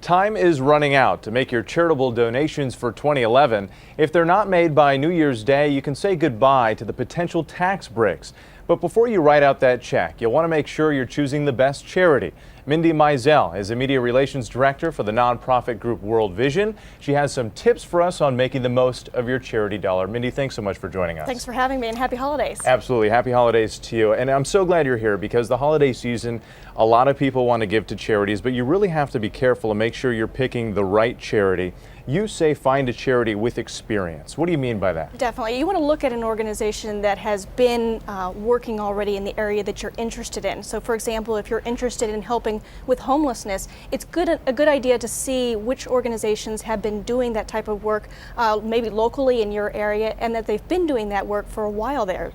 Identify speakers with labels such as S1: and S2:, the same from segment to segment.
S1: Time is running out to make your charitable donations for 2011. If they're not made by New Year's Day, you can say goodbye to the potential tax breaks. But before you write out that check, you'll want to make sure you're choosing the best charity. Mindy Mizell is a media relations director for the nonprofit group World Vision. She has some tips for us on making the most of your charity dollar. Mindy, thanks so much for joining us.
S2: Thanks for having me, and happy holidays.
S1: Absolutely. Happy holidays to you. And I'm so glad you're here because the holiday season, a lot of people want to give to charities, but you really have to be careful and make sure you're picking the right charity. You say find a charity with experience. What do you mean by that?
S2: Definitely. You want to look at an organization that has been working already in the area that you're interested in. So for example, if you're interested in helping with homelessness, it's a good idea to see which organizations have been doing that type of work, maybe locally in your area, and that they've been doing that work for a while there.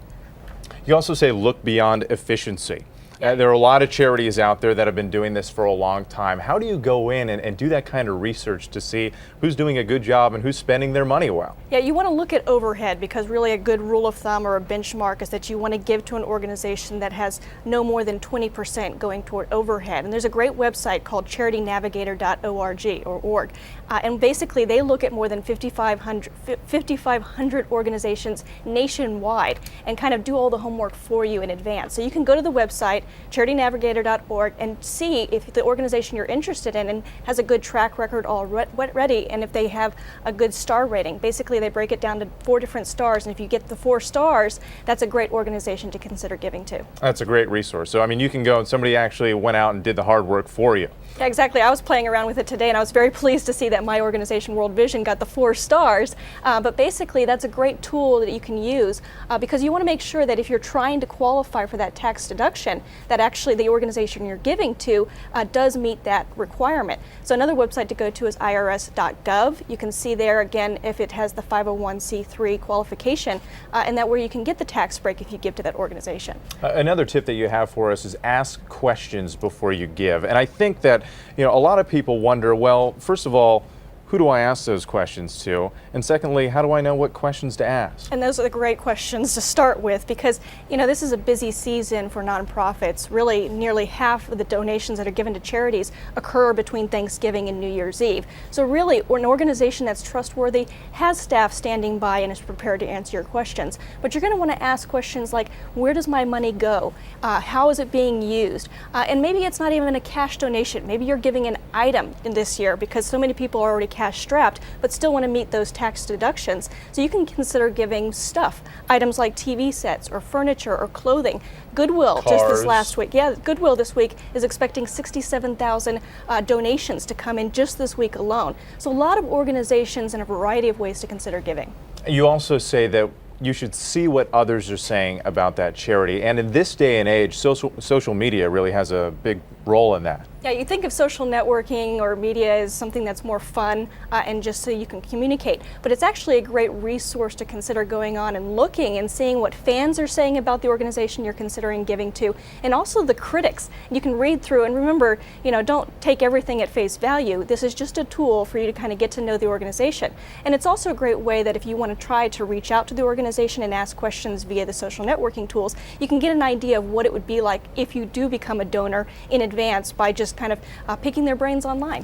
S1: You also say look beyond efficiency. There are a lot of charities out there that have been doing this for a long time. How do you go in and do that kind of research to see who's doing a good job and who's spending their money well?
S2: Yeah, you want to look at overhead, because really a good rule of thumb or a benchmark is that you want to give to an organization that has no more than 20% going toward overhead. And there's a great website called charitynavigator.org. And basically they look at more than 5,500 organizations nationwide and kind of do all the homework for you in advance. So you can go to the website charitynavigator.org and see if the organization you're interested in and has a good track record already, and if they have a good star rating. Basically they break it down to 4 different stars, and if you get the 4 stars, that's a great organization to consider giving to.
S1: That's a great resource. So I mean, you can go and somebody actually went out and did the hard work for you.
S2: Yeah, exactly. I was playing around with it today, and I was very pleased to see that my organization, World Vision, got the 4 stars. But basically, that's a great tool that you can use because you want to make sure that if you're trying to qualify for that tax deduction, that actually the organization you're giving to does meet that requirement. So another website to go to is irs.gov. You can see there again if it has the 501c3 qualification, and that where you can get the tax break if you give to that organization.
S1: Another tip that you have for us is ask questions before you give. And I think that a lot of people wonder, well, first of all, who do I ask those questions to? And secondly, how do I know what questions to ask?
S2: And those are the great questions to start with, because this is a busy season for nonprofits. Really, nearly half of the donations that are given to charities occur between Thanksgiving and New Year's Eve. So really, an organization that's trustworthy has staff standing by and is prepared to answer your questions. But you're going to want to ask questions like, where does my money go? How is it being used? And maybe it's not even a cash donation. Maybe you're giving an item in this year, because so many people are already cash strapped but still want to meet those tax deductions. So you can consider giving stuff, items like TV sets or furniture or clothing. Goodwill,
S1: Cars.
S2: just this last week, Goodwill this week is expecting 67,000 donations to come in just this week alone. So a lot of organizations and a variety of ways to consider giving.
S1: You also say that you should see what others are saying about that charity. And in this day and age, social media really has a big role in that.
S2: Yeah, you think of social networking or media as something that's more fun and just so you can communicate, but it's actually a great resource to consider going on and looking and seeing what fans are saying about the organization you're considering giving to, and also the critics. You can read through, and remember, don't take everything at face value. This is just a tool for you to kind of get to know the organization. And it's also a great way that if you want to try to reach out to the organization and ask questions via the social networking tools, you can get an idea of what it would be like if you do become a donor in advance by just kind of picking their brains online.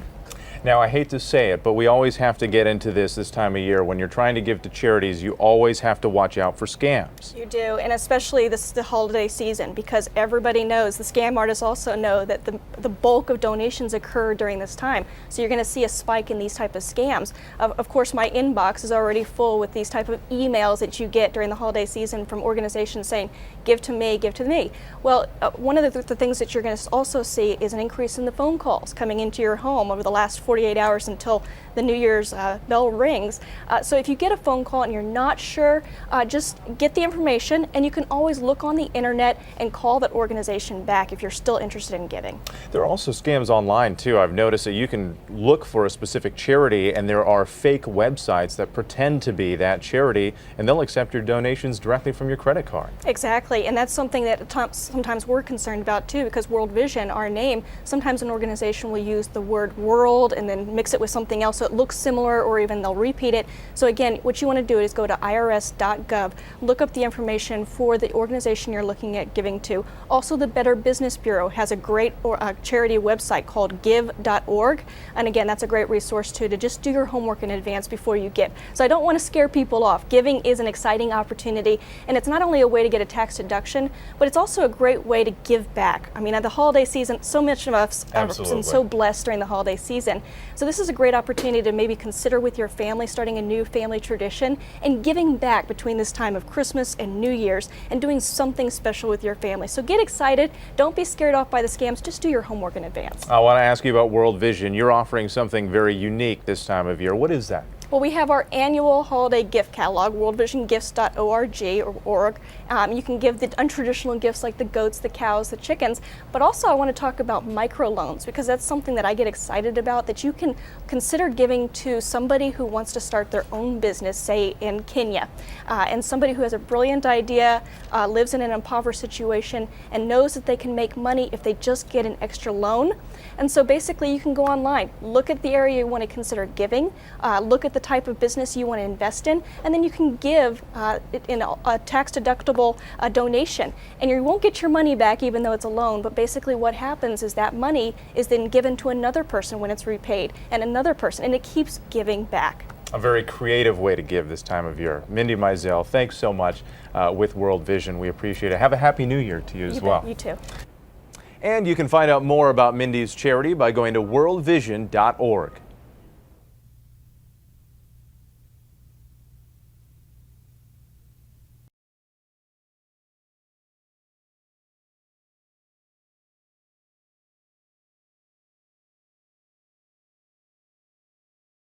S1: Now, I hate to say it, but we always have to get into this time of year. When you're trying to give to charities, you always have to watch out for scams.
S2: You do, and especially the holiday season, because everybody knows, the scam artists also know that the bulk of donations occur during this time. So you're going to see a spike in these type of scams. Of course, my inbox is already full with these type of emails that you get during the holiday season from organizations saying, give to me, give to me. Well, one of the things that you're going to also see is an increase in the phone calls coming into your home over the last 48 hours until the New Year's bell rings. So if you get a phone call and you're not sure, just get the information, and you can always look on the internet and call that organization back if you're still interested in giving.
S1: There are also scams online too. I've noticed that you can look for a specific charity and there are fake websites that pretend to be that charity, and they'll accept your donations directly from your credit card.
S2: Exactly, and that's something that sometimes we're concerned about too, because World Vision, our name, sometimes an organization will use the word world and then mix it with something else so it looks similar, or even they'll repeat it. So again, what you want to do is go to irs.gov, look up the information for the organization you're looking at giving to. Also, the Better Business Bureau has a great charity website called give.org, and again, that's a great resource too, to just do your homework in advance before you give. So I don't want to scare people off. Giving is an exciting opportunity, and it's not only a way to get a tax deduction, but it's also a great way to give back. I mean, at the holiday season, so much of us are so blessed during the holiday season. So this is a great opportunity to maybe consider with your family starting a new family tradition and giving back between this time of Christmas and New Year's and doing something special with your family. So get excited. Don't be scared off by the scams. Just do your homework in advance.
S1: I want to ask you about World Vision. You're offering something very unique this time of year. What is that?
S2: Well, we have our annual holiday gift catalog, worldvisiongifts.org. You can give the untraditional gifts like the goats, the cows, the chickens, but also I want to talk about microloans, because that's something that I get excited about, that you can consider giving to somebody who wants to start their own business, say in Kenya, and somebody who has a brilliant idea, lives in an impoverished situation, and knows that they can make money if they just get an extra loan. And so basically you can go online, look at the area you want to consider giving, look at the type of business you want to invest in, and then you can give in a tax-deductible donation. And you won't get your money back even though it's a loan, but basically what happens is that money is then given to another person when it's repaid, and another person, and it keeps giving back.
S1: A very creative way to give this time of year. Mindy Mizell, thanks so much with World Vision. We appreciate it. Have a Happy New Year to you as well.
S2: You too.
S1: And you can find out more about Mindy's charity by going to worldvision.org.